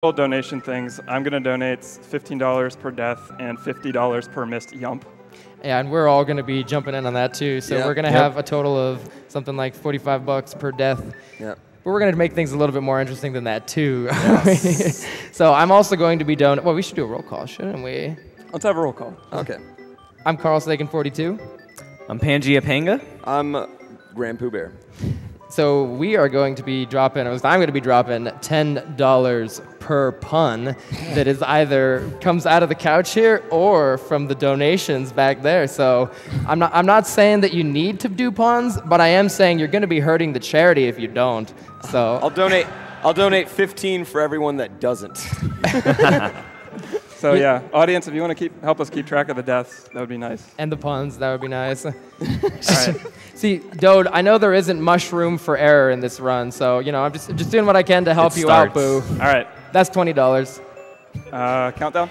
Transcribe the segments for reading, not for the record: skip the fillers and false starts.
donation things. I'm going to donate $15 per death and $50 per missed yump. Yeah, and we're all going to be jumping in on that too. So we're going to have a total of something like $45 per death. Yep. But we're going to make things a little bit more interesting than that too. Yes. So I'm also going to be donating. Well, we should do a roll call, shouldn't we? Let's have a roll call. Okay. I'm Carl Slaken42. I'm Panga. I'm Grand Pooh Bear. So we are going to be dropping, I'm going to be dropping $10 per pun that is either comes out of the couch here or from the donations back there. So I'm not saying that you need to do puns, but I am saying you're going to be hurting the charity if you don't. So I'll donate 15 for everyone that doesn't. So yeah, audience, if you want to help us keep track of the deaths, that would be nice. And the puns, that would be nice. All right. See, Dode, I know there isn't much room for error in this run, so I'm just doing what I can to help you out, Boo. All right. That's $20. Countdown.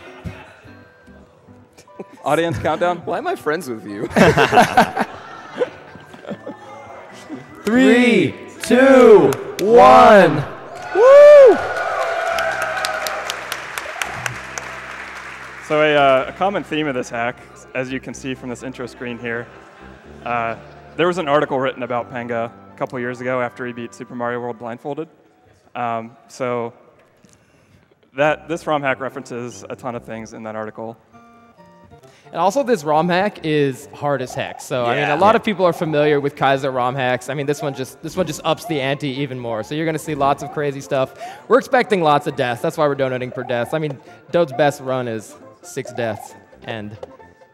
Audience, countdown. Why am I friends with you? 3, 2, 1. Woo! So a common theme of this hack, as you can see from this intro screen here, there was an article written about Panga a couple years ago after he beat Super Mario World blindfolded. So this ROM hack references a ton of things in that article. And also, this ROM hack is hard as heck. So I mean, a lot of people are familiar with Kaiser ROM hacks. I mean, this one just ups the ante even more. So you're going to see lots of crazy stuff. We're expecting lots of deaths. That's why we're donating per death. I mean, Dode's best run is 6 deaths, and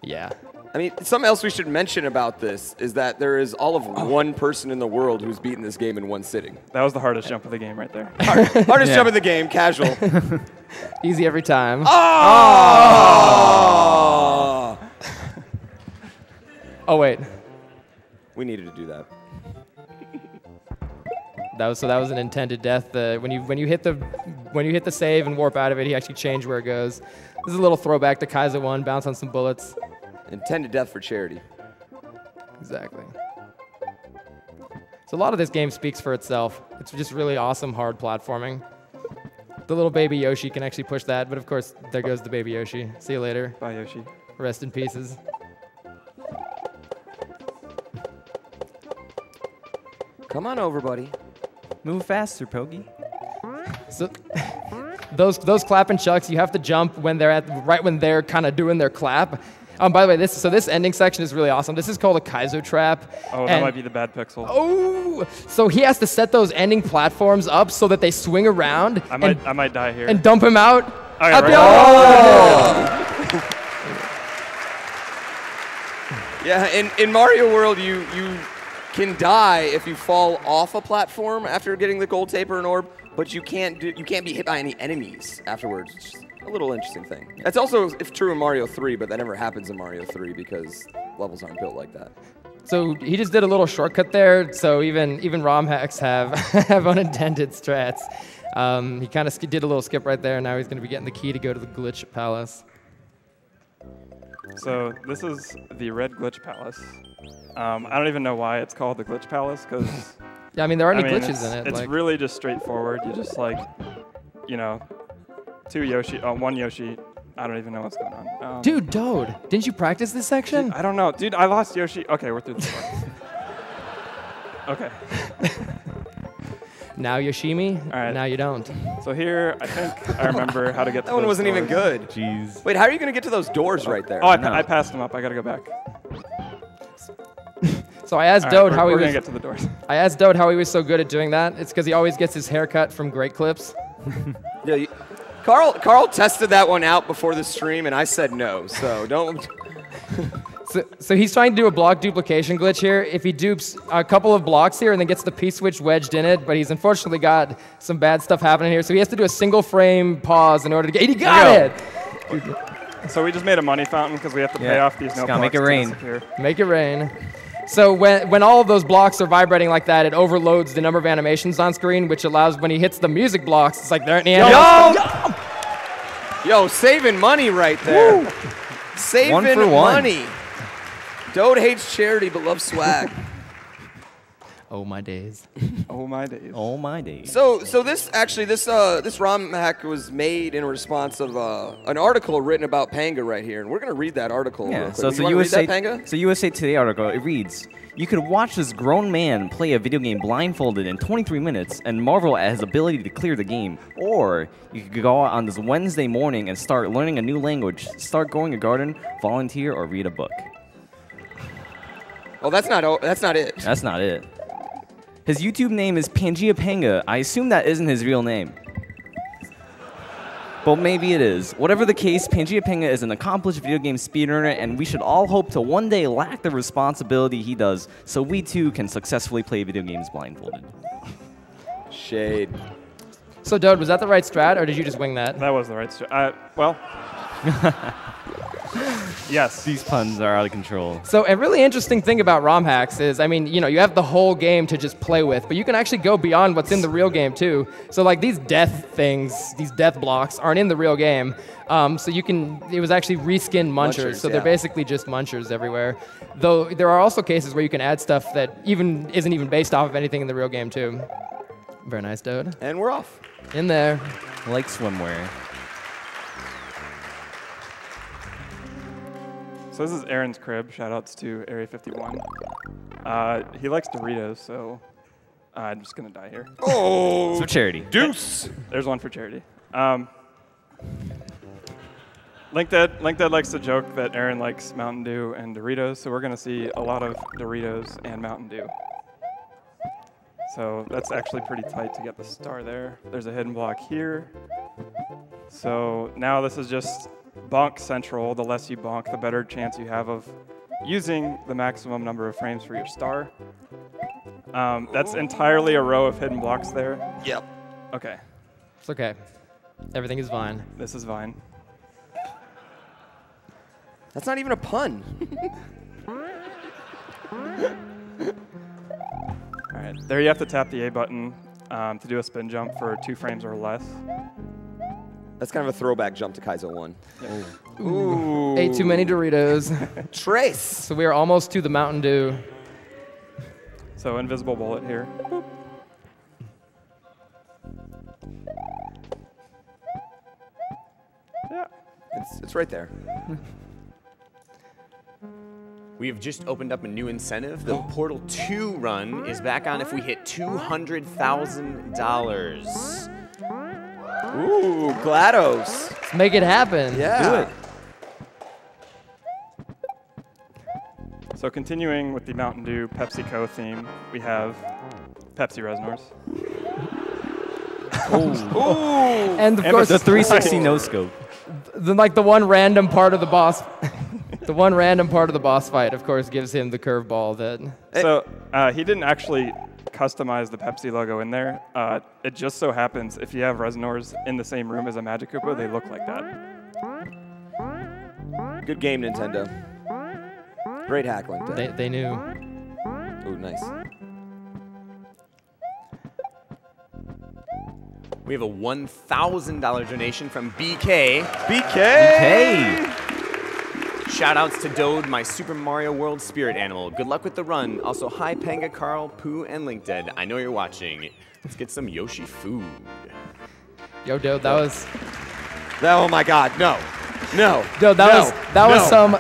yeah. I mean, something else we should mention about this is that there is all of one person in the world who's beaten this game in one sitting. That was the hardest jump of the game right there. Hardest jump of the game, casual. Easy every time. Oh! Oh, wait. We needed to do that. That was an intended death. When you hit the save and warp out of it, he actually changed where it goes. This is a little throwback to Kaiser 1, bounce on some bullets. Intended death for charity. Exactly. So a lot of this game speaks for itself. It's just really awesome hard platforming. The little baby Yoshi can actually push that, but of course, there goes the baby Yoshi. See you later. Bye, Yoshi. Rest in pieces. Come on over, buddy. Move faster, Pogi. So those clap and chucks, you have to jump when they're right when they're kind of doing their clap. By the way, this ending section is really awesome. This is called a Kaizo trap. Oh, that might be the bad pixel. Oh, so he has to set those ending platforms up so that they swing around. I might die here. And dump him out. Okay, at the Yeah, in Mario World, you can die if you fall off a platform after getting the gold tape or an orb, but you can't be hit by any enemies afterwards. It's just a little interesting thing. That's also true in Mario 3, but that never happens in Mario 3 because levels aren't built like that. So he just did a little shortcut there. So even ROM hacks have unintended strats. He kind of did a little skip right there. Now he's going to be getting the key to go to the Glitch Palace. So this is the Red Glitch Palace. I don't even know why it's called the Glitch Palace, because yeah, I mean there aren't any glitches in it. It's really just straightforward. You just one Yoshi. I don't even know what's going on. Dude, Dode, didn't you practice this section? Dude, I don't know. Dude, I lost Yoshi. Okay, we're through this one. Okay. Now Yoshimi, all right. Now you don't. So here, I think I remember how to get to that one wasn't doors. even good. Jeez. Wait, how are you going to get to those doors right there? Oh, I passed them up. I got to go back. So I asked Dode how he was. We're going to get to the doors. I asked Dode how he was so good at doing that. It's because he always gets his haircut from Great Clips. Yeah, Carl tested that one out before the stream, and I said no, so don't... So he's trying to do a block duplication glitch here. If he dupes a couple of blocks here and then gets the P-switch wedged in it, but he's unfortunately got some bad stuff happening here, so he has to do a single frame pause in order to get... He got it! So we just made a money fountain because we have to pay off these no blocks. Make it rain. Make it rain. So when all of those blocks are vibrating like that, it overloads the number of animations on screen, which allows when he hits the music blocks, it's like there aren't any animations. Yo, saving money right there. Woo. Saving money. Dode hates charity but loves swag. Oh my days. Oh my days. Oh my days. So this actually this ROM hack was made in response of an article written about Panga right here, and we're gonna read that article. Yeah. Real quick. So You wanna read that, Panga? USA Today article. It reads: You could watch this grown man play a video game blindfolded in 23 minutes and marvel at his ability to clear the game. Or you could go out on this Wednesday morning and start learning a new language, start growing a garden, volunteer, or read a book. Oh, that's not it. That's not it. His YouTube name is Panga Panga. I assume that isn't his real name. But maybe it is. Whatever the case, Panga Panga is an accomplished video game speedrunner, and we should all hope to one day lack the responsibility he does, so we too can successfully play video games blindfolded. Shade. So, Dode, was that the right strat, or did you just wing that? That was the right well, yes. These puns are out of control. So a really interesting thing about ROM hacks is, I mean, you have the whole game to just play with, but you can actually go beyond what's in the real game too. So like these death things, these death blocks aren't in the real game. So it was actually reskinned munchers, so they're basically just munchers everywhere. Though there are also cases where you can add stuff that isn't even based off of anything in the real game too. Very nice, Dode. And we're off. In there. Like swimwear. So this is Aaron's crib. Shoutouts to Area 51. He likes Doritos, so I'm just gonna die here. Oh, It's for charity. deuce. There's one for charity. LinkDead likes to joke that Aaron likes Mountain Dew and Doritos, so we're gonna see a lot of Doritos and Mountain Dew. So that's actually pretty tight to get the star there. There's a hidden block here. So now this is just bonk central. The less you bonk, the better chance you have of using the maximum number of frames for your star. That's entirely a row of hidden blocks there. Yep. Okay, It's okay. Everything is fine. this is Vine. That's not even a pun. All right, there you have to tap the A button to do a spin jump for 2 frames or less. That's kind of a throwback jump to Kaizo 1. Ooh. Ate too many Doritos. Trace. So we are almost to the Mountain Dew. So invisible bullet here. Yeah. It's right there. We have just opened up a new incentive. The Portal 2 run is back on if we hit $200,000. Ooh, GLaDOS. Let's make it happen. Yeah. Do it. So continuing with the Mountain Dew PepsiCo theme, we have Pepsi Resnors. And of course, The 360 no scope. the one random part of the boss, the one random part of the boss fight, of course, gives him the curveball that. So he didn't actually customize the Pepsi logo in there. It just so happens if you have Resnors in the same room as a Magic Koopa, they look like that. Good game, Nintendo. Great hack, LinkDead. They knew. Ooh, nice. We have a $1,000 donation from BK. Hey! Shout outs to Dode, my Super Mario World spirit animal. Good luck with the run. Also, hi Panga, Carl, Pooh, and LinkDead. I know you're watching. Let's get some Yoshi food. Yo, Dode, that was. Oh my God, no. No. Dude, that was some No.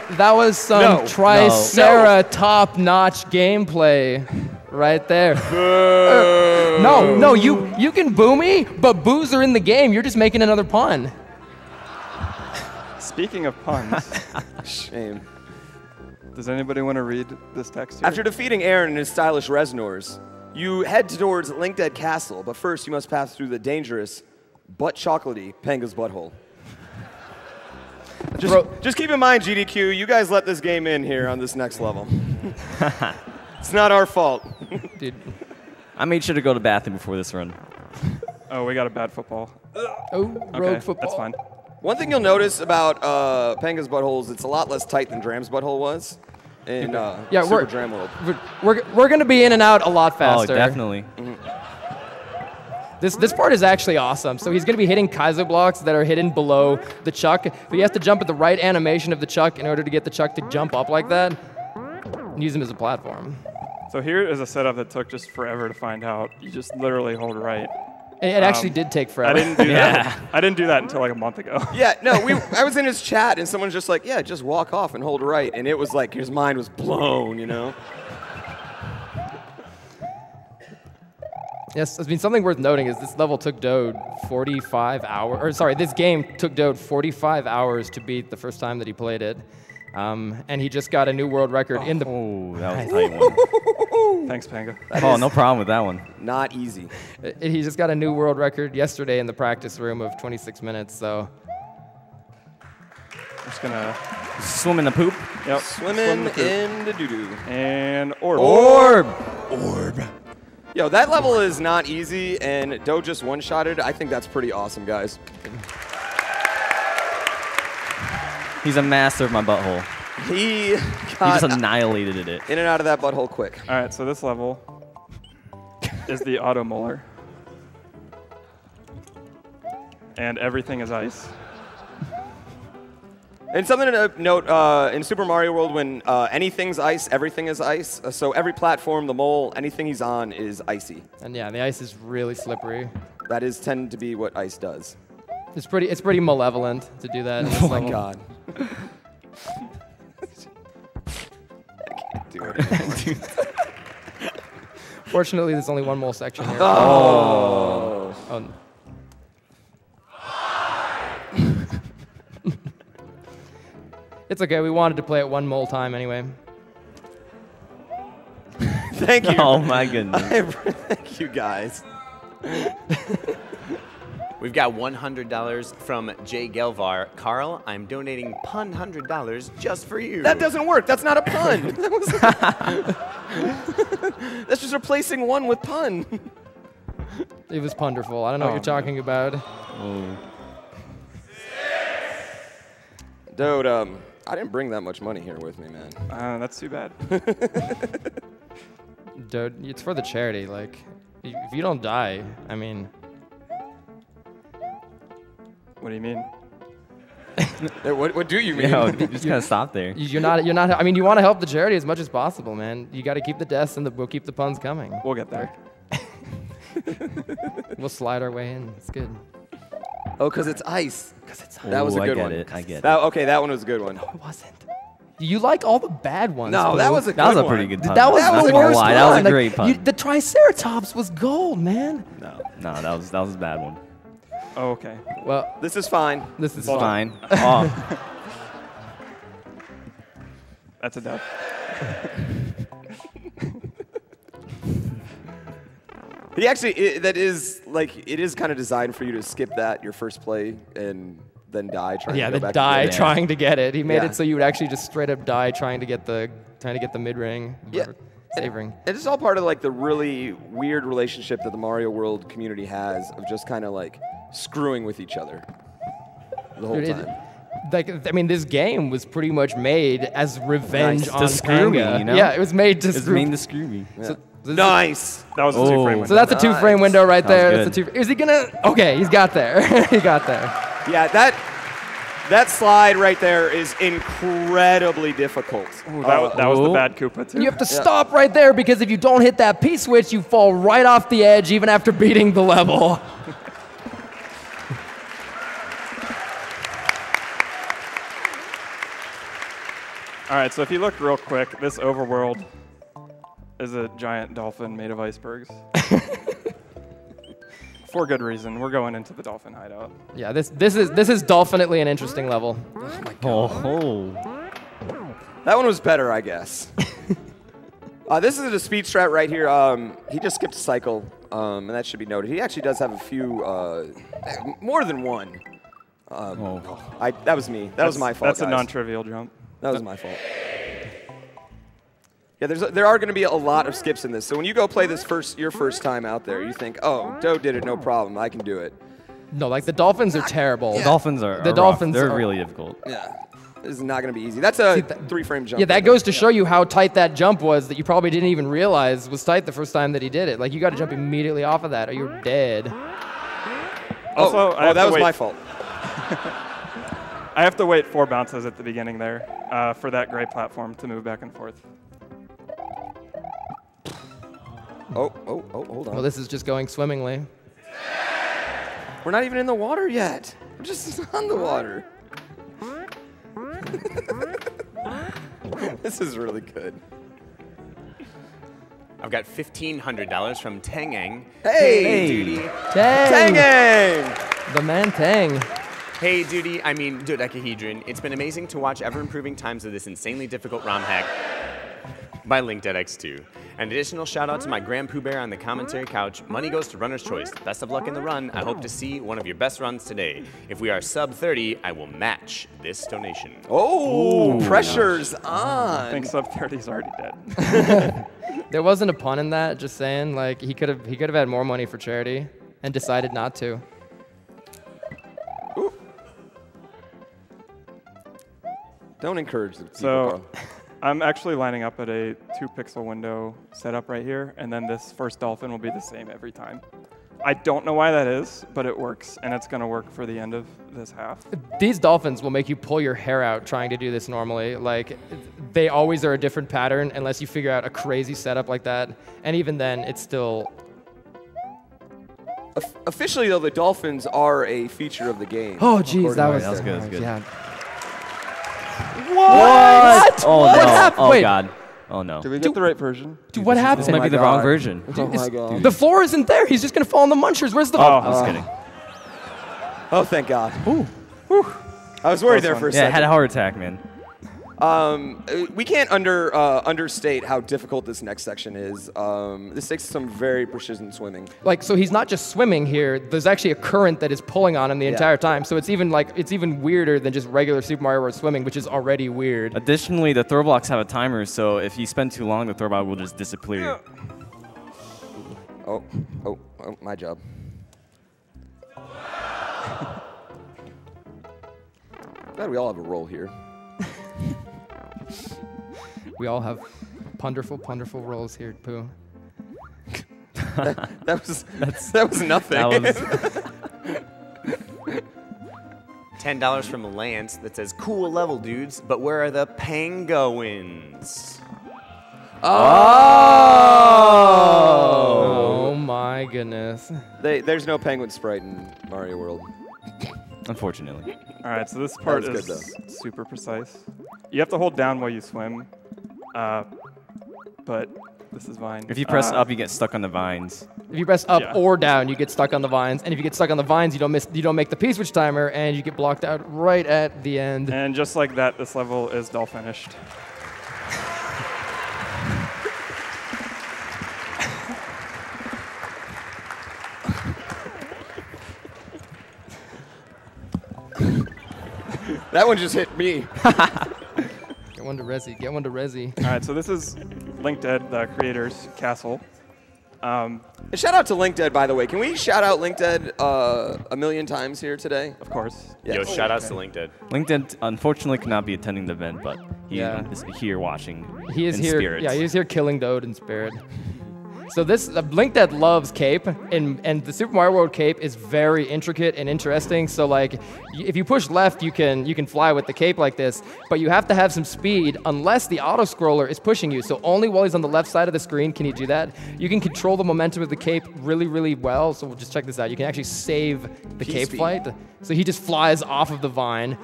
Tricera top-notch gameplay right there. No, you can boo me, but boos are in the game. You're just making another pun. Speaking of puns, Shame. does anybody want to read this text here? After defeating Aaron and his stylish Resnors, you head towards LinkDead Castle, but first you must pass through the dangerous, but chocolatey Panga's butthole. Just keep in mind, GDQ, you guys let this game in here on this next level. It's not our fault. Dude. I made sure to go to the bathroom before this run. Oh, we got a bad football. Oh, rogue Okay, football. that's fine. One thing you'll notice about Panga's butthole is it's a lot less tight than Dram's butthole was in Super Dram World. We're gonna be in and out a lot faster. Oh, definitely. This part is actually awesome. So he's going to be hitting Kaizo blocks that are hidden below the chuck, but you have to jump at the right animation of the chuck in order to get the chuck to jump up like that and use him as a platform. So here is a setup that took just forever to find out. You just literally hold right. It actually did take forever. I didn't do that. I didn't do that until like a month ago. Yeah, no, I was in his chat, and someone's just like, yeah, just walk off and hold right. And it was like his mind was blown, you know? Yes, I mean, something worth noting is this level took Dode 45 hours, or sorry, this game took Dode 45 hours to beat the first time that he played it. And he just got a new world record in the... Oh, that was a tight one. Thanks, Panga. Oh, no problem with that one. Not easy. He just got a new world record yesterday in the practice room of 26 minutes, so... I'm just gonna swim in the poop. Yep. Swimming in the doo-doo. And orb. Orb. Yo, that level is not easy, and Doe just one-shotted. I think that's pretty awesome, guys. He's a master of my butthole. He He got just annihilated it. in and out of that butthole quick. All right, so this level is the auto molar, and everything is ice. And something to note, in Super Mario World, when anything's ice, everything is ice. So every platform, the mole, anything he's on is icy. And yeah, the ice is really slippery. That is tend to be what ice does. It's pretty malevolent to do that. Oh my god. I can't do it anymore. Fortunately, there's only one more section here. Oh. Oh. It's okay. We wanted to play it one more time anyway. Thank you. Oh my goodness. Thank you, guys. We've got $100 from Jay Gelvar. Carl, I'm donating pun $100 just for you. That doesn't work. That's not a pun. That's just replacing one with pun. It was punderful. I don't know what you're talking about. Oh. Dude, I didn't bring that much money here with me, man. That's too bad. Dude, it's for the charity. Like, if you don't die, I mean... What do you mean? What do you mean? Yo, you just gotta stop there. You're not. I mean, you want to help the charity as much as possible, man. You got to keep the deaths and we'll keep the puns coming. We'll get there. We'll slide our way in. It's good. Oh, because it's ice. Because it's. That was a good I one. get it. I get it. Okay, that one was a good one. No, it wasn't. You like all the bad ones. No, Blue. that was a good That was a one. pretty good pun. That was That the was a worst good one. one. That was a Like, great pun. the Triceratops was gold, man. No, that was a bad one. Oh, okay. Well, This is fine. this is It's fine. fine. Oh. That's a dub. He actually, it is kind of designed for you to skip that your first play and then die trying Yeah, to go the back die and get it. trying to get it. He made Yeah. it so you would actually just straight up die trying to get the mid ring. Yeah. Save ring. And it's all part of like the really weird relationship that the Mario World community has of just kind of like screwing with each other the whole Dude, time. I mean, this game was pretty much made as revenge Nice. on To screw me, Panga. you know? Yeah, it was made to It's screw. mean to screw me. So, Nice. That was a Oh. two-frame window. So that's a two-frame Nice. window right That was there. That's a good. two. Is he gonna? Okay, he's got there. He got there. Yeah, that slide right there is incredibly difficult. Ooh, that was the Oh. bad Koopa, too. You have to stop right there because if you don't hit that P switch, you fall right off the edge even after beating the level. All right, so if you look real quick, this overworld is a giant dolphin made of icebergs. For good reason. We're going into the dolphin hideout. Yeah, this is definitely an interesting level. Oh. That one was better, I guess. This is a speed strat right here. He just skipped a cycle, and that should be noted. He actually does have a few, more than one. That was me. That was my fault, That's a guys. non-trivial jump. That was my fault. Yeah, there are going to be a lot of skips in this. So when you go play this your first time out there, you think, oh, Doe did it, no problem. I can do it. No, like the dolphins are terrible. The dolphins are The rough. dolphins They're are- really difficult. Yeah. This is not going to be easy. That's a three-frame jump. Yeah, that right goes to show you how tight that jump was that you probably didn't even realize was tight the first time that he did it. Like, you got to jump immediately off of that or you're dead. Also, I have that to was wait- my fault. I have to wait 4 bounces at the beginning there for that gray platform to move back and forth. Hold on. Well, this is just going swimmingly. We're not even in the water yet. We're just on the water. This is really good. I've got $1,500 from Tangang. Hey! Duty. Tang! Tanging! The man Tang. Hey, DoDeChehedron. It's been amazing to watch ever-improving times of this insanely difficult ROM hack by LinkDeadX2. An additional shout-out to my Grand Pooh Bear on the commentary couch. Money goes to runner's choice. Best of luck in the run. I hope to see one of your best runs today. If we are sub 30, I will match this donation. Oh, pressure's on. I think sub 30's already dead. There wasn't a pun in that. Just saying, like he could have had more money for charity and decided not to. Ooh. Don't encourage the people. So I'm actually lining up at a 2-pixel window setup right here, and then this first dolphin will be the same every time. I don't know why that is, but it works, and it's going to work for the end of this half. These dolphins will make you pull your hair out trying to do this normally. Like, they always are a different pattern unless you figure out a crazy setup like that. And even then, it's still... Officially, though, the dolphins are a feature of the game. Oh, jeez, that was good, that was good. Yeah. What? Oh, What no. happened? Oh, Wait. God. Oh, no. Did we get the right version? Dude, what happened? This might be the wrong version. Oh, my God. The floor isn't there. He's just going to fall on the munchers. Where's the... I was kidding. Oh, thank God. Ooh. I was worried there for a Yeah, I second. had a heart attack, man. We can't understate how difficult this next section is. This takes some very precision swimming. Like, so he's not just swimming here. There's actually a current that is pulling on him the entire time. So it's even weirder than just regular Super Mario World swimming, which is already weird. Additionally, the throw blocks have a timer, so if you spend too long, the throw block will just disappear. Oh, my job. Glad we all have a role here. We all have ponderful roles here, Pooh. That was nothing. That was $10 from Lance that says, cool level, dudes, but where are the Pangolins? Oh my goodness. There's no penguin sprite in Mario World. unfortunately. All right, so this part was is good, super precise. You have to hold down while you swim, but this is fine. If you press up, you get stuck on the vines. If you press up Yeah. or down, you get stuck on the vines, and if you get stuck on the vines, you don't make the P-switch timer, and you get blocked out right at the end. And just like that, this level is all finished. That one just hit me. Get one to Resi. Get one to Resi. All right, so this is LinkDead, the creator's castle. And shout out to LinkDead, by the way. Can we shout out LinkDead a million times here today? Of course. Yes. Yo, shout outs to LinkDead. LinkedIn unfortunately could not be attending the event, but he Yeah. is here watching. He is in here. Spirit. Yeah, he is here killing Dode in spirit. So this LinkDead loves cape, and the Super Mario World cape is very intricate and interesting. So like, if you push left, you can fly with the cape like this, but you have to have some speed unless the auto scroller is pushing you. So only while he's on the left side of the screen can you do that. You can control the momentum of the cape really, really well. So we'll just check this out. You can actually save the cape P-speed. flight. So he just flies off of the vine.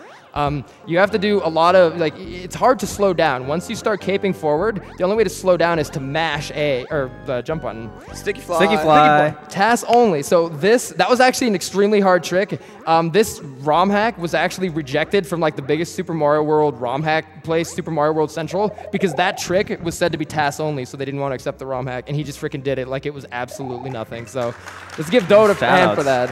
You have to do a lot of, like, it's hard to slow down. Once you start caping forward, the only way to slow down is to mash A, or the jump button. Sticky fly. Sticky fly. TAS only. So that was actually an extremely hard trick. This ROM hack was actually rejected from like the biggest Super Mario World ROM hack place, Super Mario World Central, because that trick was said to be TAS only, so they didn't want to accept the ROM hack, and he just freaking did it like it was absolutely nothing. So let's give Dode a hand for that.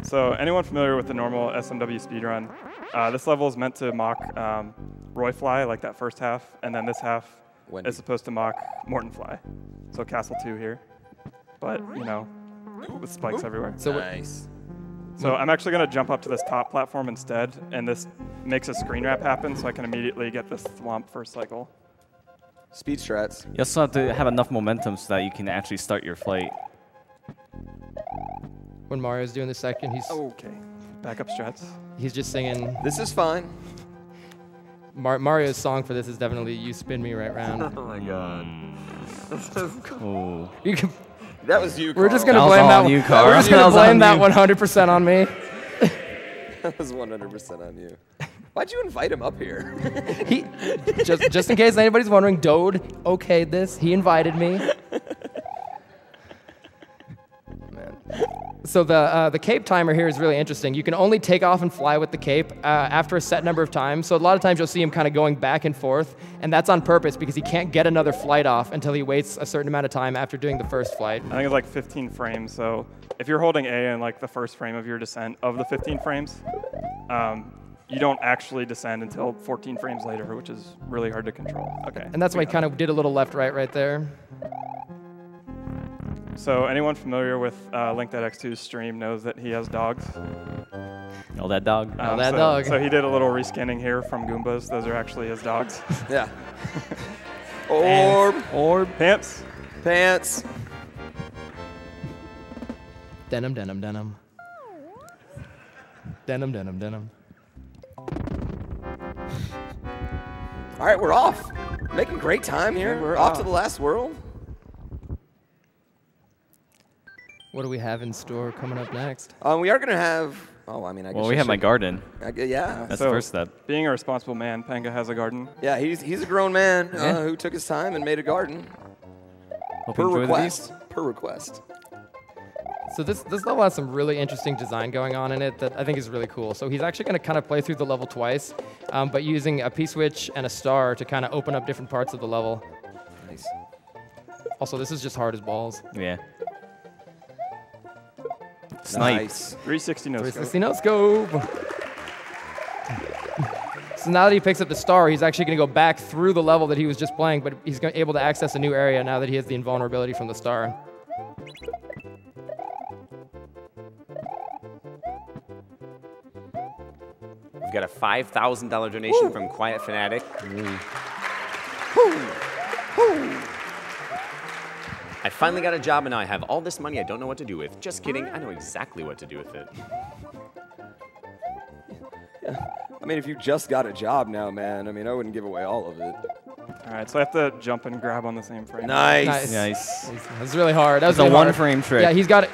So anyone familiar with the normal SMW speedrun, this level is meant to mock Roy Fly, like that first half, and then this half Wendy. is supposed to mock Morton Fly. So Castle 2 here, but, you know, with spikes everywhere. So Nice. So I'm actually going to jump up to this top platform instead, and this makes a screen wrap happen, so I can immediately get this thwomp first cycle. Speed strats. You also have to have enough momentum so that you can actually start your flight. when Mario's doing the second, Okay, backup strats. he's just singing. This is fine. Mario's song for this is definitely "You Spin Me Right Round." Oh my god. Oh. You can, That was you, we're just Carl. gonna That was blame all that. on you, We're Carl. just That gonna was on blame that you. 100% on me. That was 100% on you. Why'd you invite him up here? He just in case anybody's wondering, Dode okayed this. He invited me. Man. So the cape timer here is really interesting. You can only take off and fly with the cape after a set number of times. So a lot of times you'll see him kind of going back and forth, and that's on purpose because he can't get another flight off until he waits a certain amount of time after doing the first flight. I think it's like 15 frames. So if you're holding A in like the first frame of your descent of the 15 frames, you don't actually descend until 14 frames later, which is really hard to control. Okay. And that's why he kind of did a little left-right right there. So anyone familiar with LinkDeadX2's stream knows that he has dogs. Oh, that dog. Oh, that dog. So he did a little reskinning here from Goombas. Those are actually his dogs. Yeah. Orb. Pants. Pants. Denim, denim, denim. Denim, denim, denim. All right, we're off. Making great time here. We're off to the last world. What do we have in store coming up next? We are going to have... Oh, I mean, I guess Well, we have my garden. yeah. That's So, the first step. Being a responsible man, Panga has a garden. Yeah, he's a grown man Yeah. who took his time and made a garden. Hope Per you enjoy the request. views. Per request. So this level has some really interesting design going on in it that I think is really cool. So he's actually going to kind of play through the level twice, but using a P-switch and a star to kind of open up different parts of the level. Nice. Also, this is just hard as balls. Yeah. Snipe. Nice. 360 no scope. 360 no scope. So now that he picks up the star, he's actually going to go back through the level that he was just playing, but he's able to access a new area now that he has the invulnerability from the star. We've got a $5,000 donation from Quiet Fanatic. I finally got a job and now I have all this money I don't know what to do with. Just kidding, I know exactly what to do with it. I mean, if you just got a job now, man, I mean, I wouldn't give away all of it. All right, so I have to jump and grab on the same frame. Nice. Nice. That's really hard. That was It's a really hard. one-frame trick. Yeah, he's got it.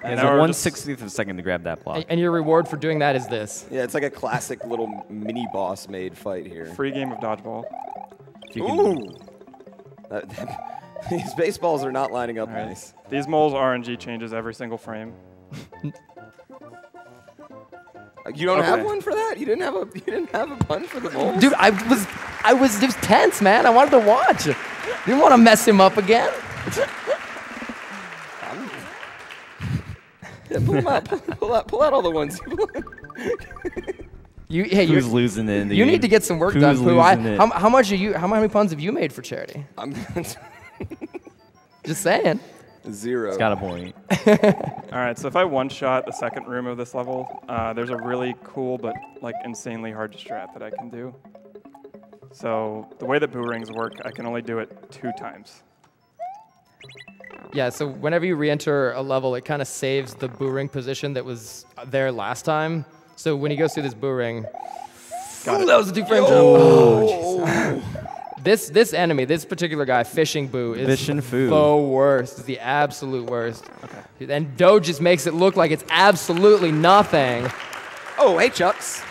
It's now a we're just- 1/60th of a second to grab that block. And your reward for doing that is this. Yeah, it's like a classic little mini boss made fight here. Free game of dodgeball. If you can- Ooh. These baseballs are not lining up All right. nice. These moles RNG changes every single frame. You don't Okay. have one for that? You didn't have a pun for the moles? Dude, I was just tense, man. I wanted to watch. Didn't want to mess him up again. Yeah, pull them out. Pull out all the ones. Who's losing it in the You game? need to get some work Who's done, Pooh. losing it? How much are you? How many puns have you made for charity? I'm Just saying. 0. It's got a point. All right, so if I one-shot the second room of this level, there's a really cool but like insanely hard strat that I can do. So the way that boo rings work, I can only do it 2 times. Yeah, so whenever you re-enter a level, it kind of saves the boo ring position that was there last time. So when he goes through this boo ring, that was a 2-frame jump. Oh, jeez. This enemy, this particular guy, Fishing Boo, is Fishing Foo. the worst. Is the absolute worst. Okay. And Doe just makes it look like it's absolutely nothing. Oh, hey, Chucks.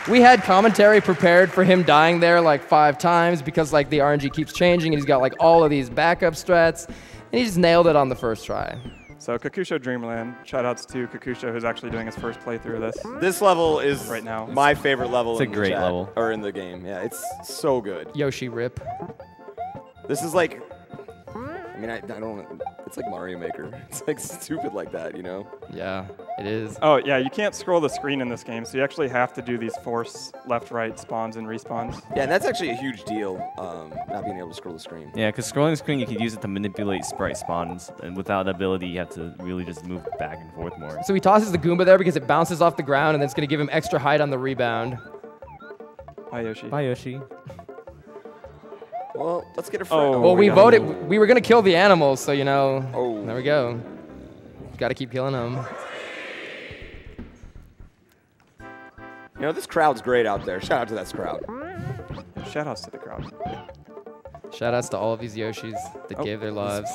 We had commentary prepared for him dying there like 5 times because like the RNG keeps changing and he's got like all of these backup strats, and he just nailed it on the first try. So Kakusho Dreamland, shoutouts to Kakusho who's actually doing his first playthrough of this. This level is Right now. my favorite level It's a in the great chat, level. or in the game. Yeah, it's so good. Yoshi rip. This is like, I mean, I don't. It's like Mario Maker. It's like stupid like that, you know? Yeah, it is. Oh yeah, you can't scroll the screen in this game, so you actually have to do these force left-right spawns and respawns. Yeah, and that's actually a huge deal, not being able to scroll the screen. Yeah, because scrolling the screen, you could use it to manipulate sprite spawns, and without that ability, you have to really just move back and forth more. So he tosses the Goomba there because it bounces off the ground and then it's going to give him extra height on the rebound. Hi Yoshi. Bye, Yoshi. Well, let's get a Oh, friend. Well, we yeah. voted. We were going to kill the animals, so, you know. Oh. There we go. Got to keep killing him. You know, this crowd's great out there. Shout out to that crowd. Shoutouts to the crowd. Shoutouts to all of these Yoshis that gave their lives.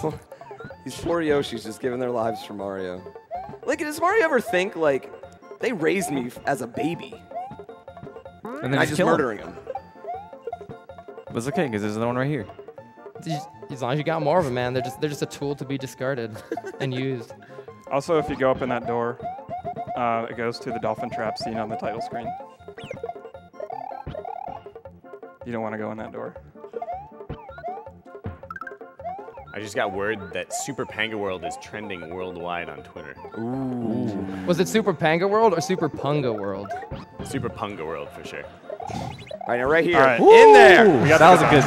These poor Yoshis just giving their lives for Mario. Like, does Mario ever think, like, they raised me as a baby? And then I just murdering him. But it's okay, because there's another one right here. As long as you got more of them, man, they're just a tool to be discarded and used. Also, if you go up in that door, it goes to the dolphin trap seen on the title screen. You don't want to go in that door. I just got word that Super Panga World is trending worldwide on Twitter. Was it Super Panga World or Super Punga World? Super Panga World for sure. All right, now right here. All right. In there. That was a good.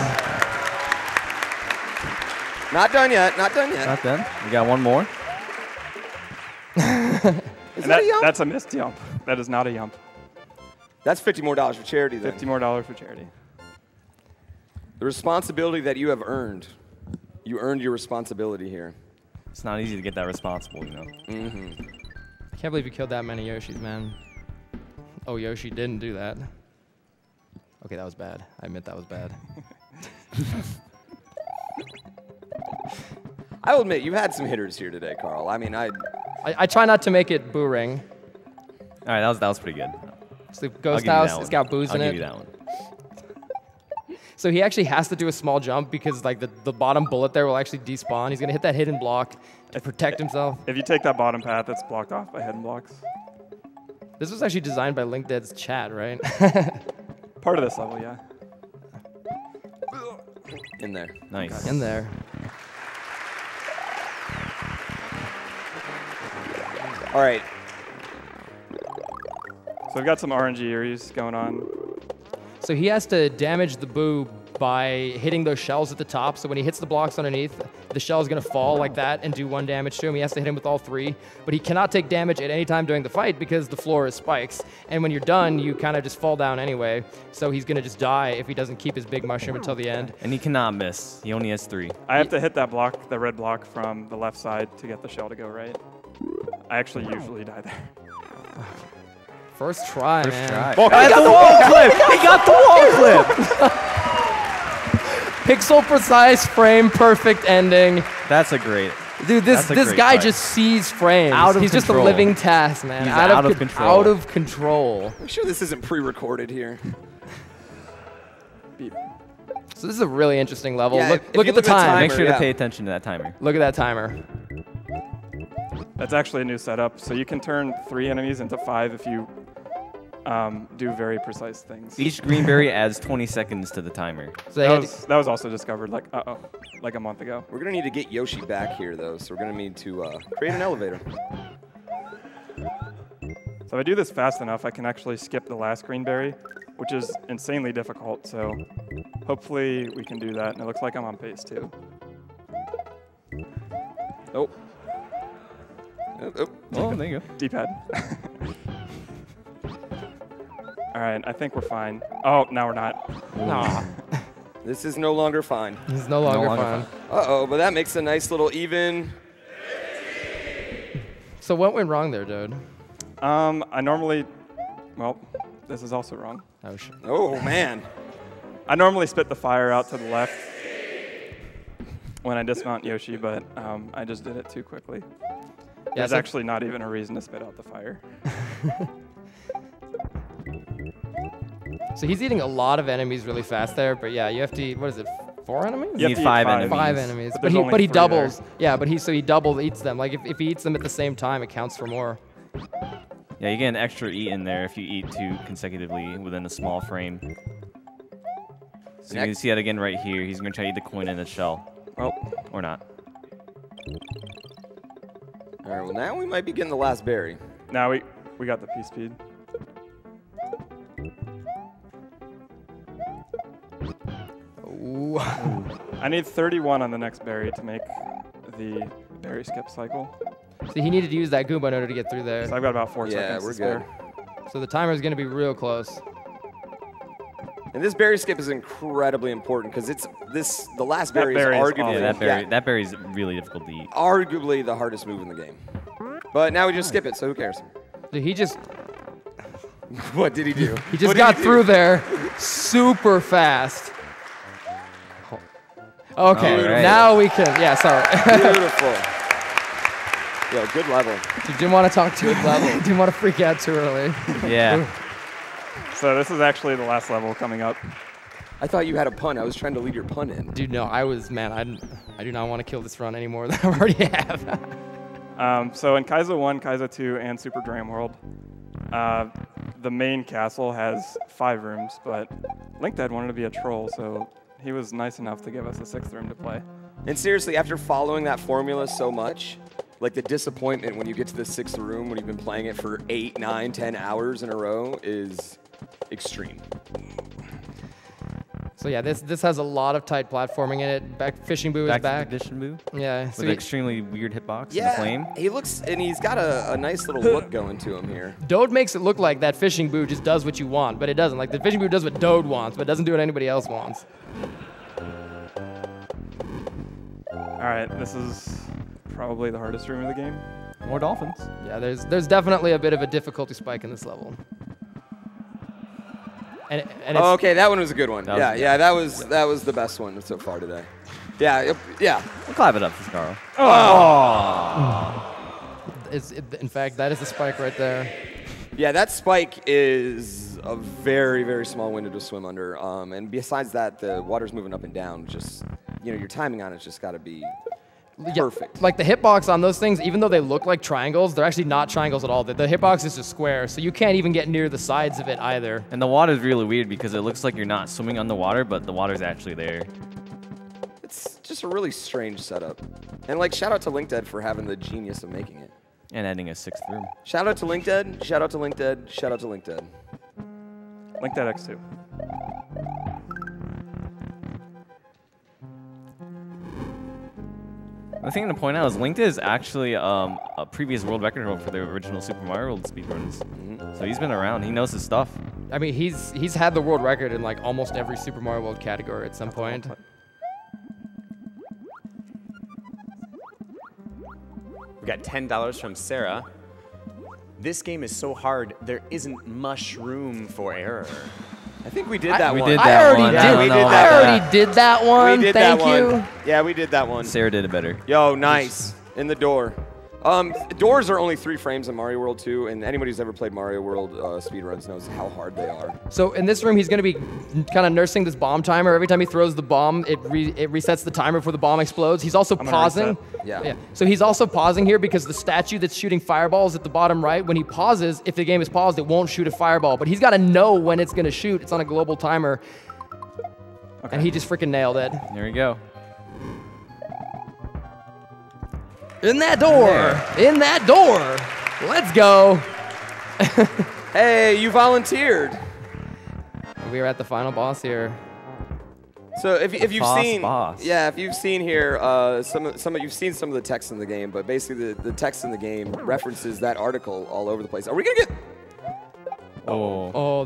Not done yet. Not done yet. Not done. We got one more. Is that a yump? That's a missed yump. That is not a yump. That's $50 more for charity then. $50 more for charity. The responsibility that you have earned. You earned your responsibility here. It's not easy to get that responsible, you know. I can't believe you killed that many Yoshis, man. Oh, Yoshi didn't do that. Okay, that was bad. I admit that was bad. I will admit, you've had some hitters here today, Carl. I mean, I try not to make it boo ring. All right, that was pretty good. So Ghost House, it's got booze in it. I'll give you that one. So he actually has to do a small jump because like the bottom bullet there will actually despawn. He's gonna hit that hidden block to protect himself. If you take that bottom path, it's blocked off by hidden blocks. This was actually designed by LinkDead's chat, right? Part of this level, yeah. in there. Nice. In there. All right. So we've got some RNG areas going on. So he has to damage the boo by hitting those shells at the top. So when he hits the blocks underneath, the shell is going to fall like that and do 1 damage to him. He has to hit him with all 3. But he cannot take damage at any time during the fight because the floor is spikes. And when you're done, you kind of just fall down anyway. So he's going to just die if he doesn't keep his big mushroom until the end. And he cannot miss. He only has 3. I have to hit that block, the red block from the left side to get the shell to go right. I actually usually die there. First try, man. He got the wall clip! He got the wall clip! Pixel precise frame, perfect ending. That's a great. Dude, this guy just sees frames. Out of He's just a control. living task, man. He's out of control. Out of control. I'm sure this isn't pre-recorded here. So this is a really interesting level. Yeah, look at the time. Make sure yeah. to pay attention to that timer. Look at that timer. That's actually a new setup. So you can turn 3 enemies into 5 if you do very precise things. Each green berry adds 20 seconds to the timer. So they That was also discovered like a month ago. We're going to need to get Yoshi back here, though, so we're going to need to create an elevator. So if I do this fast enough, I can actually skip the last green berry, which is insanely difficult. So hopefully we can do that. And it looks like I'm on pace, too. Oh. Oh, there you go. D-pad. All right, I think we're fine. Oh, now we're not. Nah. This is no longer fine. This is no longer fun. Uh-oh, but that makes a nice little even. So what went wrong there, dude? I normally, well, this is also wrong. Oh, shit. Oh, man. I normally spit the fire out to the left when I dismount Yoshi, but I just did it too quickly. Yeah, There's so- actually not even a reason to spit out the fire. So he's eating a lot of enemies really fast there, but yeah, you have to eat, what is it, 4 enemies? You have need to eat 5 enemies. 5 enemies. But But there's he, only but he 3 doubles. there. Yeah, but he double eats them. Like if he eats them at the same time, it counts for more. Yeah, you get an extra eat in there if you eat 2 consecutively within a small frame. So you can see that again right here. He's going to try to eat the coin in the shell. Oh, Or not. All right, well, now we might be getting the last berry. now we got the P-speed. Ooh. I need 31 on the next berry to make the berry skip cycle. So he needed to use that Goomba in order to get through there. So I've got about 4 Yeah, seconds we're to spare. good. So the timer is going to be real close. And this berry skip is incredibly important because the last berry is arguably that berry's really difficult to eat. Arguably the hardest move in the game. But now we just skip it, so who cares? Dude, he just What did he do? he just got through there super fast. Okay, right. now we can. Yeah, sorry. Beautiful. Yo, good level. You didn't want to talk too level. Didn't want to freak out too early. Yeah. So this is actually the last level coming up. I thought you had a pun. I was trying to lead your pun in. Dude, no, I do not want to kill this run anymore than I already have. So in Kaizo 1, Kaizo 2, and Super Dream World, the main castle has 5 rooms, but LinkDead wanted to be a troll, so he was nice enough to give us a 6th room to play. And seriously, after following that formula so much, like the disappointment when you get to the 6th room when you've been playing it for 8, 9, 10 hours in a row is extreme. So yeah, this has a lot of tight platforming in it. Fishing Boo is back. Edition Boo. Yeah. With an extremely weird hitbox and the flame. He looks, and he's got a nice little look going to him here. Dode makes it look like that Fishing Boo just does what you want, but it doesn't. Like the Fishing Boo does what Dode wants, but doesn't do what anybody else wants. All right, this is probably the hardest room of the game. More dolphins. Yeah, there's definitely a bit of a difficulty spike in this level. And it's, Okay, that one was a good one. That was That was the best one so far today. Yeah. We'll clap it up for Carl. in fact, that is the spike right there. Yeah, that spike is a very, very small window to swim under. And besides that, the water's moving up and down. Just, your timing on it's just got to be perfect. Yeah, like the hitbox on those things, even though they look like triangles, they're actually not triangles at all. The hitbox is just square, so you can't even get near the sides of it either. And the water's really weird because it looks like you're not swimming on the water, but the water's actually there. It's just a really strange setup. And shout out to LinkDead for having the genius of making it. And adding a 6th room. Shout out to LinkDead, shout out to LinkDead, shout out to LinkDead. LinkDead X2. The thing to point out is LinkDead is actually a previous world record holder for the original Super Mario World speedruns. So he's been around. He knows his stuff. I mean, he's had the world record in almost every Super Mario World category at some point. We got $10 from Sarah. This game is so hard, there isn't much room for error. I think we did that one. We did I that already one. did. I don't know about I already that. did that one. We did Thank that you. one. Yeah, we did that one. Sarah did it better. Yo, nice. In the door. Doors are only 3 frames in Mario World 2, and anybody who's ever played Mario World speedruns knows how hard they are. So in this room, he's going to be kind of nursing this bomb timer. Every time he throws the bomb, it resets the timer before the bomb explodes. He's also pausing. Yeah. So he's also pausing here because the statue that's shooting fireballs at the bottom right, when he pauses, if the game is paused, it won't shoot a fireball. But he's got to know when it's going to shoot. It's on a global timer. Okay. And he just freaking nailed it. There we go. In that door. In that door. Let's go. Hey, you volunteered. We are at the final boss here. So if you've seen, boss. yeah, if you've seen here, you've seen some of the text in the game, but basically the text in the game references that article all over the place. Are we gonna get? Oh,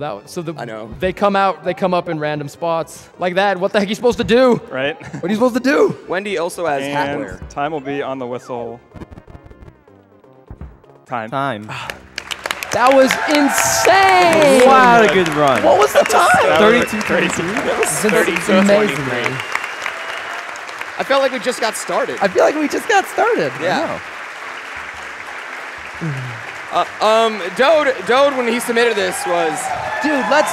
I know. They come up in random spots like that. What the heck are you supposed to do? Right? What are you supposed to do? Wendy also has And hatware. time will be on the whistle. Time. That was insane. Wow, what a good run. What was the time? 32. It's amazing, man. I felt like we just got started. I feel like we just got started. Yeah. Dode, when he submitted this was. Dude, let's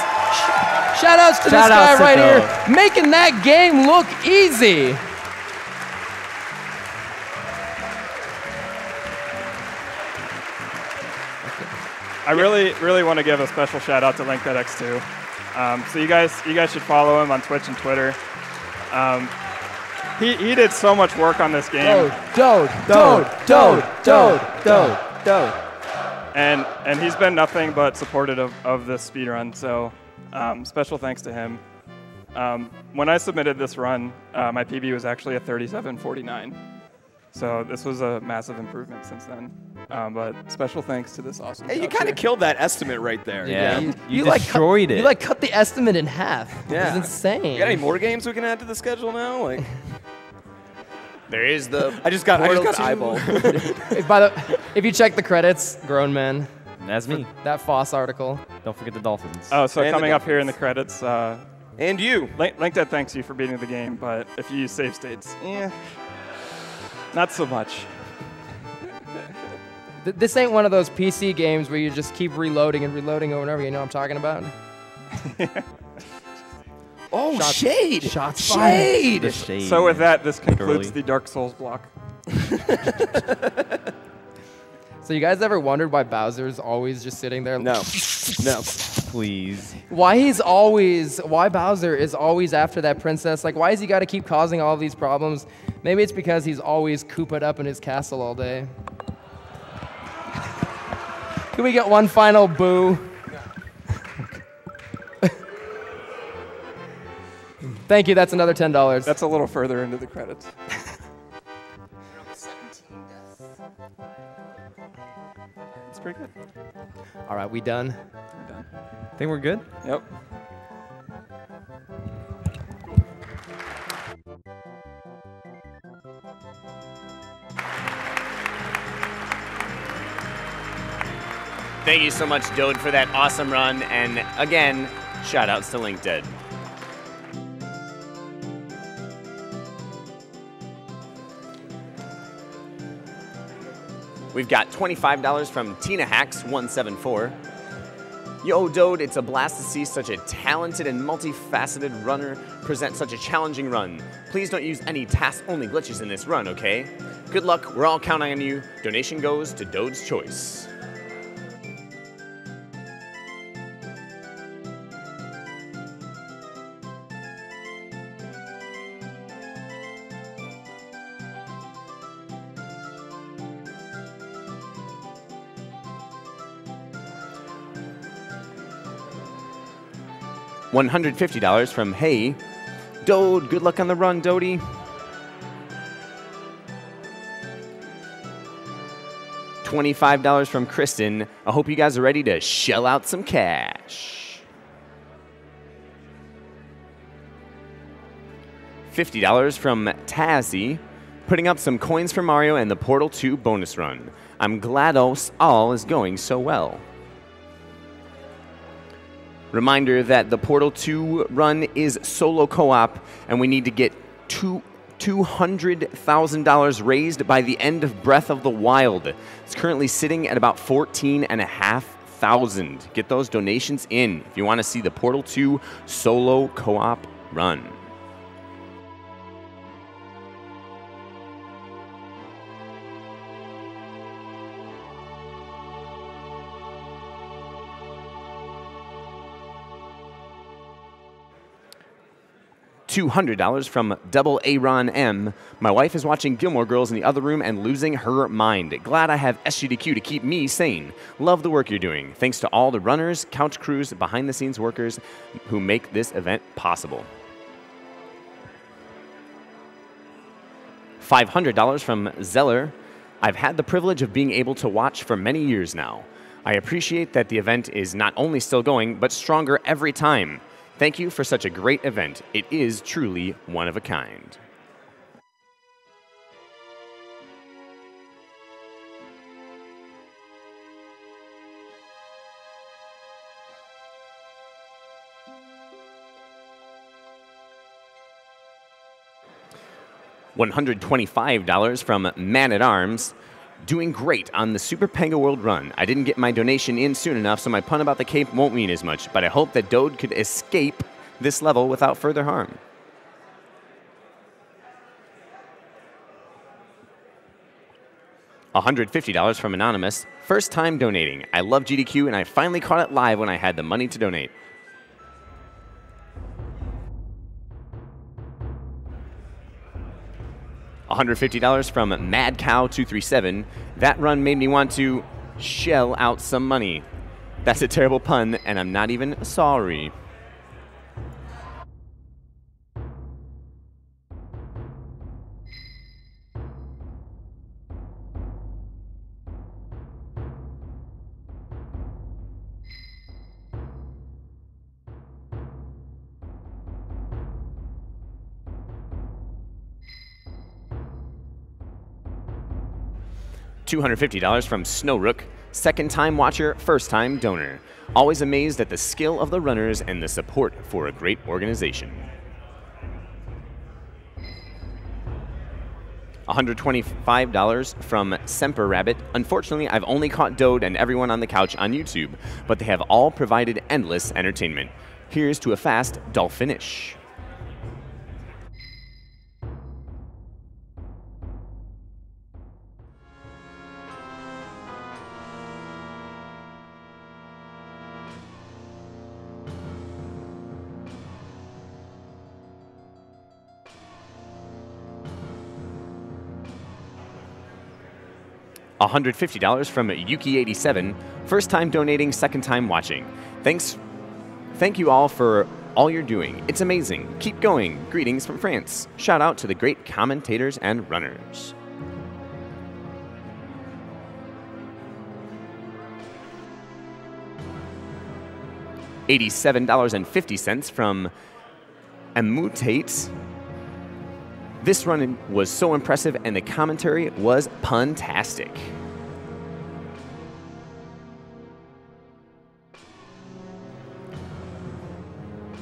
shout outs to this guy Shout-outs to right Dode. here, making that game look easy. I really want to give a special shout out to LinkDead X2. So you guys should follow him on Twitch and Twitter. He did so much work on this game. Dode. And he's been nothing but supportive of this speedrun, so special thanks to him. When I submitted this run, my PB was actually a 37:49. So this was a massive improvement since then. But special thanks to this awesome. Hey, you couch kind of here. killed that estimate right there. Yeah, you you like destroyed it. You like cut the estimate in half. Yeah. It's insane. You got any more games we can add to the schedule now? Like, There is the. I just got Portal 2. eyeball. If you check the credits, grown men. That's me. That Foss article. Don't forget the Dolphins. Oh, so And the coming up here in the Dolphins. credits, And you. LinkedIn thanks you for beating the game, but if you use save states, not so much. This ain't one of those PC games where you just keep reloading and reloading over and over. You know what I'm talking about? Oh, shade. Shots Shade. The shade. So with that, this concludes Literally. the Dark Souls block. So you guys ever wondered why Bowser's always just sitting there? No. No. Please. Why Bowser is always after that princess? Like, why has he got to keep causing all these problems? Maybe it's because he's always cooped up in his castle all day. Can we get one final boo? Thank you, that's another $10. That's a little further into the credits. It's pretty good. All right, we done? We're done. Think we're good? Yep. Thank you so much, Dode, for that awesome run. And again, shout outs to LinkedIn. We've got $25 from Tina Hacks 174. Yo, Dode, it's a blast to see such a talented and multifaceted runner present such a challenging run. Please don't use any task-only glitches in this run, okay? Good luck, we're all counting on you. Donation goes to Dode's Choice. $150 from Hey. Dode, good luck on the run, Dodie. $25 from Kristen. I hope you guys are ready to shell out some cash. $50 from Tazzy, putting up some coins for Mario and the Portal 2 bonus run. I'm glad all is going so well. Reminder that the Portal 2 run is solo co-op, and we need to get $200,000 raised by the end of Breath of the Wild. It's currently sitting at about $14,500. Get those donations in if you want to see the Portal 2 solo co-op run. $200 from Double Aaron M. My wife is watching Gilmore Girls in the other room and losing her mind. Glad I have SGDQ to keep me sane. Love the work you're doing. Thanks to all the runners, couch crews, behind-the-scenes workers who make this event possible. $500 from Zeller. I've had the privilege of being able to watch for many years now. I appreciate that the event is not only still going, but stronger every time. Thank you for such a great event. It is truly one of a kind. $125 from Man at Arms. Doing great on the Super Panga World Run. I didn't get my donation in soon enough, so my pun about the cape won't mean as much, but I hope that Dode could escape this level without further harm. $150 from Anonymous. First time donating. I love GDQ, and I finally caught it live when I had the money to donate. $150 from Mad Cow 237. That run made me want to shell out some money. That's a terrible pun, and I'm not even sorry. $250 from Snowrook, second-time watcher, first-time donor. Always amazed at the skill of the runners and the support for a great organization. $125 from Semper Rabbit. Unfortunately, I've only caught Dode and everyone on the couch on YouTube, but they have all provided endless entertainment. Here's to a fast dull finish. $150 from Yuki87, first time donating, second time watching. Thank you all for all you're doing. It's amazing. Keep going. Greetings from France. Shout out to the great commentators and runners. $87.50 from Emutate. This run was so impressive and the commentary was puntastic.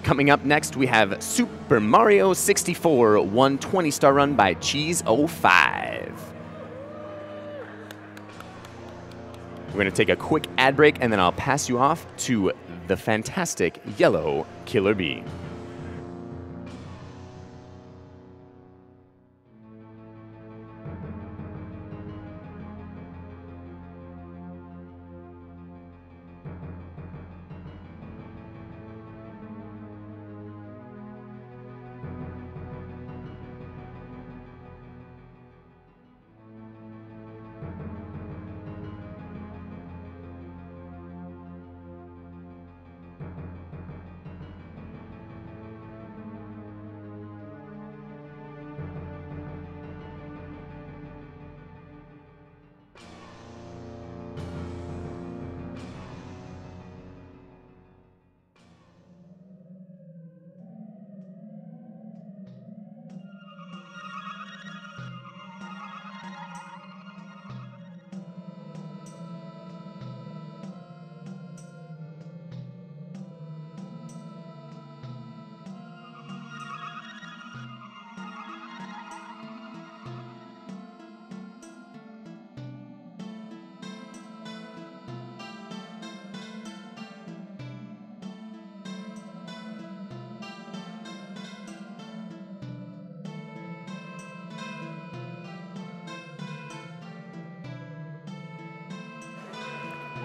Coming up next, we have Super Mario 64, 120-star run by Cheese05. We're going to take a quick ad break, and then I'll pass you off to the fantastic yellow Killer Bee.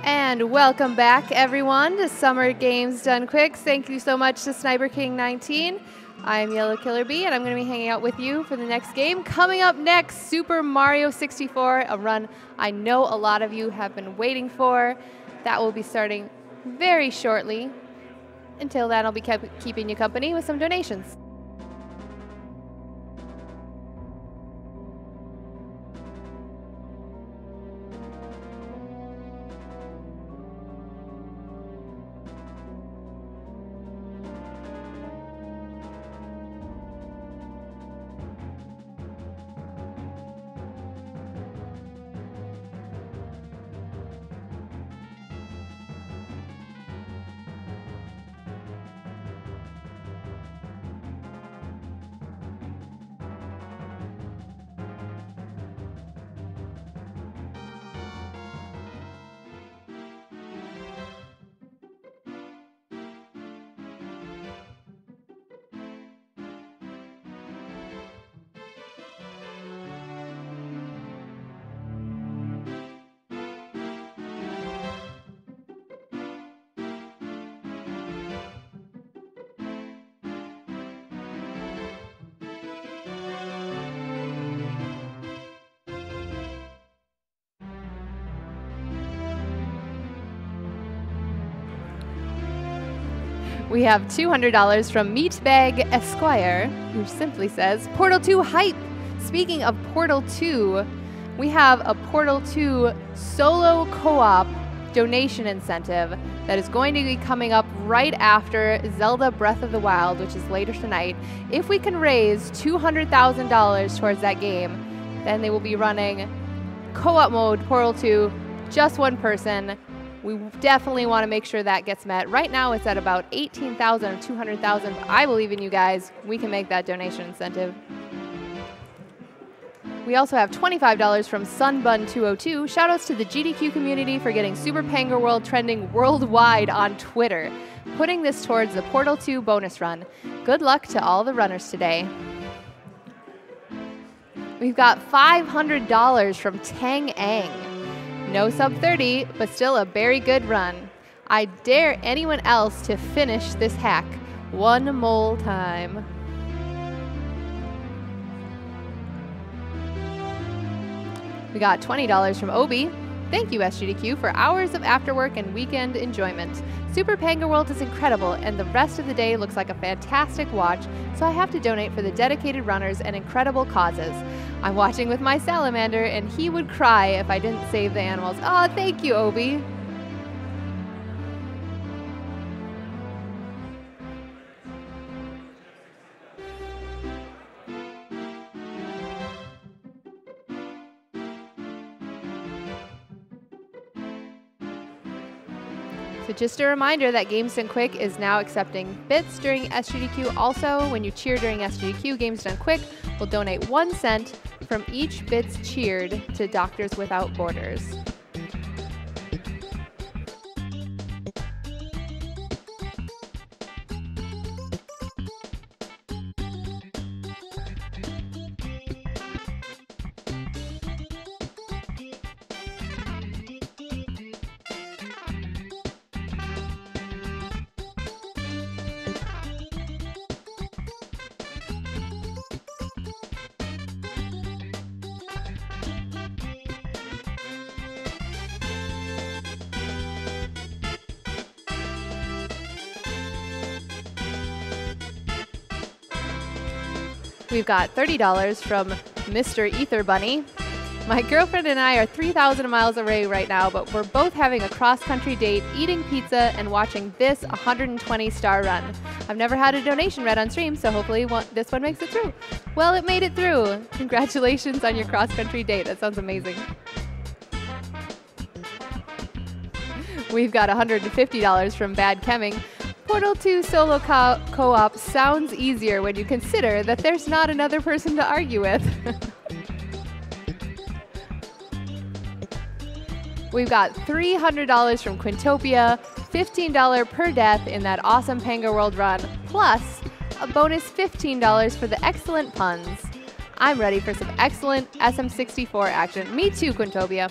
And welcome back, everyone, to Summer Games Done Quick. Thank you so much to Sniper King 19. I'm Yellow Killer Bee, and I'm going to be hanging out with you for the next game. Coming up next, Super Mario 64, a run I know a lot of you have been waiting for. That will be starting very shortly. Until then, I'll be keeping you company with some donations. We have $200 from Meatbag Esquire, who simply says, Portal 2 hype. Speaking of Portal 2, we have a Portal 2 solo co-op donation incentive that is going to be coming up right after Zelda Breath of the Wild, which is later tonight. If we can raise $200,000 towards that game, then they will be running co-op mode, Portal 2, just one person. We definitely want to make sure that gets met. Right now it's at about 18,000 or 200,000. I believe in you guys. We can make that donation incentive. We also have $25 from Sunbun202. Shoutouts to the GDQ community for getting Super Panga World trending worldwide on Twitter, putting this towards the Portal 2 bonus run. Good luck to all the runners today. We've got $500 from Tang Ang. No sub 30, but still a very good run. I dare anyone else to finish this hack one more time. We got $20 from Obi. Thank you, SGDQ, for hours of after work and weekend enjoyment. Super Panga World is incredible, and the rest of the day looks like a fantastic watch, so I have to donate for the dedicated runners and incredible causes. I'm watching with my salamander, and he would cry if I didn't save the animals. Oh, thank you, Obi. So just a reminder that Games Done Quick is now accepting bits during SGDQ. Also, when you cheer during SGDQ, Games Done Quick will donate 1 cent from each bits cheered to Doctors Without Borders. We've got $30 from Mr. Ether Bunny. My girlfriend and I are 3,000 miles away right now, but we're both having a cross-country date, eating pizza, and watching this 120-star run. I've never had a donation read on stream, so hopefully this one makes it through. Well, it made it through. Congratulations on your cross-country date. That sounds amazing. We've got $150 from Bad Chemming. Portal 2 solo co-op sounds easier when you consider that there's not another person to argue with. We've got $300 from Quintopia, $15 per death in that awesome Panga World run, plus a bonus $15 for the excellent puns. I'm ready for some excellent SM64 action. Me too, Quintopia.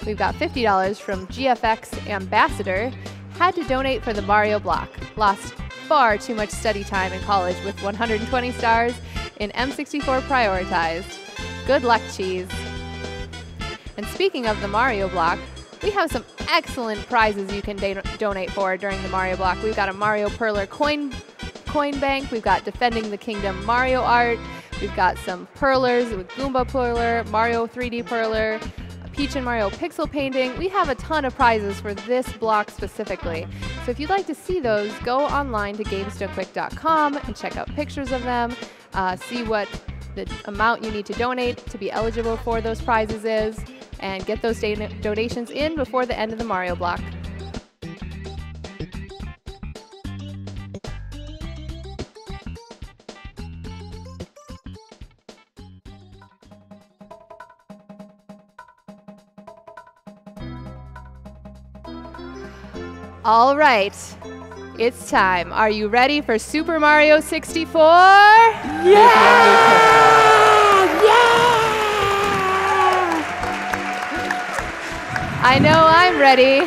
We've got $50 from GFX Ambassador. Had to donate for the Mario block. Lost far too much study time in college with 120 stars in M64 prioritized. Good luck, Cheese. And speaking of the Mario block, we have some excellent prizes you can donate for during the Mario block. We've got a Mario Perler coin bank. We've got Defending the Kingdom Mario art. We've got some Perlers with Goomba Perler, Mario 3D Perler, Peach and Mario pixel painting. We have a ton of prizes for this block specifically. So if you'd like to see those, go online to gamesdonequick.com and check out pictures of them, see what the amount you need to donate to be eligible for those prizes is, and get those donations in before the end of the Mario block. All right, it's time. Are you ready for Super Mario 64? Yeah! I know I'm ready.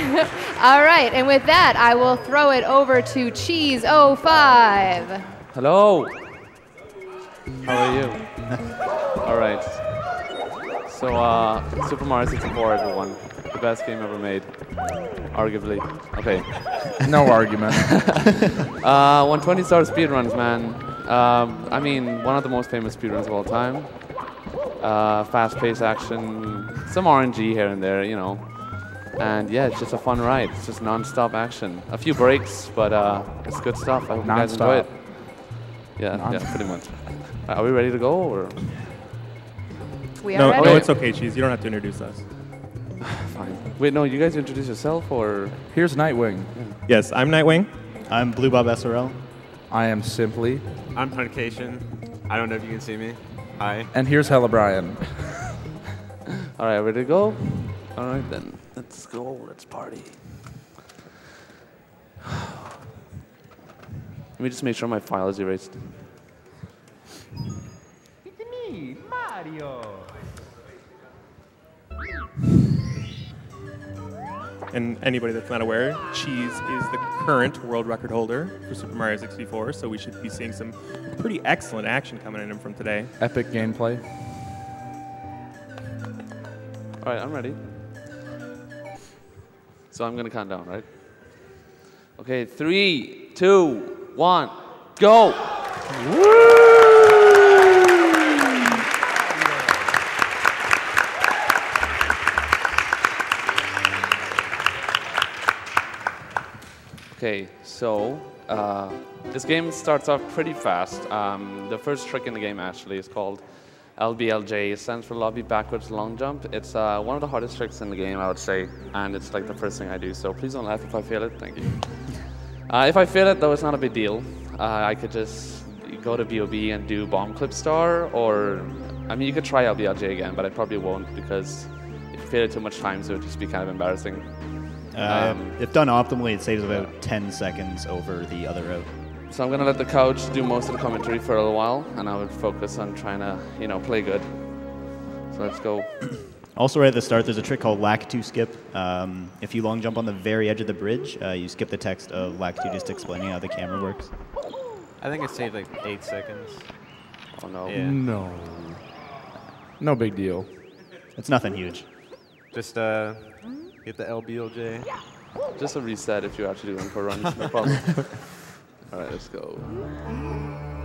All right, and with that, I will throw it over to Cheese05. Hello. How are you? All right. So, Super Mario 64, everyone. The best game ever made. Arguably. Okay. No argument. 120-star speedruns, man. I mean, one of the most famous speedruns of all time. Fast-paced action, some RNG here and there, you know. And yeah, it's just a fun ride. It's just non-stop action. A few breaks, but it's good stuff. I hope you guys enjoy it. Yeah, pretty much. Are we ready to go, or? We are No, ready. no, it's okay, Cheese. You don't have to introduce us. Fine. Wait, no, you guys introduce yourself, or? Here's Nightwing. Yes, I'm Nightwing. I'm Blue Bob SRL. I am Simply. I'm Puncation. I don't know if you can see me. Hi. And here's Hella Brian. All right, ready to go? All right, then. Let's go. Let's party. Let me just make sure my file is erased. It's me, Mario. And anybody that's not aware, Cheese is the current world record holder for Super Mario 64, so we should be seeing some pretty excellent action coming in from today. Epic gameplay. All right, I'm ready. So I'm going to count down, right? Okay, 3, 2, 1, go! Okay, so this game starts off pretty fast. The first trick in the game actually is called LBLJ. It stands for Lobby Backwards Long Jump. It's one of the hardest tricks in the game, I would say, and it's like the first thing I do, so please don't laugh if I fail it. Thank you. If I fail it, though, it's not a big deal. I could just go to BOB and do Bomb Clip Star, or, I mean, you could try LBLJ again, but I probably won't because if you fail it too much times, it would just be kind of embarrassing. If done optimally, it saves about 10 seconds over the other route. So I'm going to let the couch do most of the commentary for a little while, and I would focus on trying to, play good. So let's go. Also, right at the start, there's a trick called LAC2 skip. If you long jump on the very edge of the bridge, you skip the text of LAC2 just explaining how the camera works. I think it saved like 8 seconds. Oh, no. Yeah. No. No big deal. It's nothing huge. Just get the LBLJ. Just a reset if you're actually doing for runs, no problem. All right, let's go.